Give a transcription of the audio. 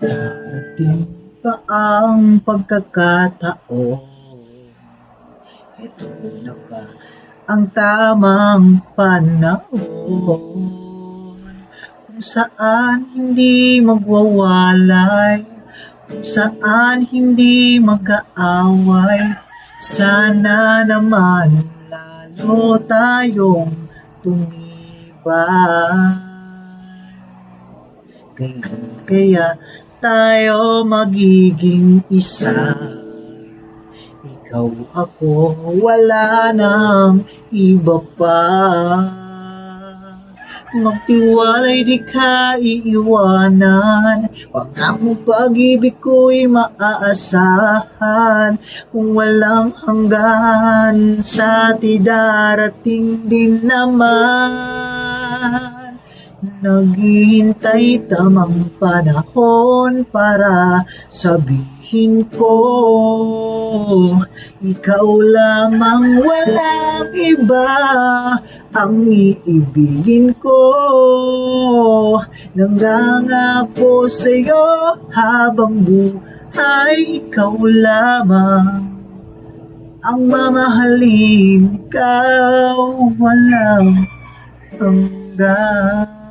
Darating pa ang pagkakataon, ito na ba ang tamang panahon, kung saan hindi magwawalay, kung saan hindi mag-aaway. Sana naman lalo tayong tumibay. Kaya tayo magiging isa, ikaw ako, wala nang iba pa. Magtiwalay, di ka iiwanan, pangakong pag-ibig ko'y maaasahan. Kung walang hanggan, sa ti darating din naman. Naghihintay tamang panahon para sabihin ko, ikaw lamang, walang iba ang iibigin ko. Nangangako sa'yo habang buhay, ikaw lamang ang mamahalin, ikaw walang hanggan.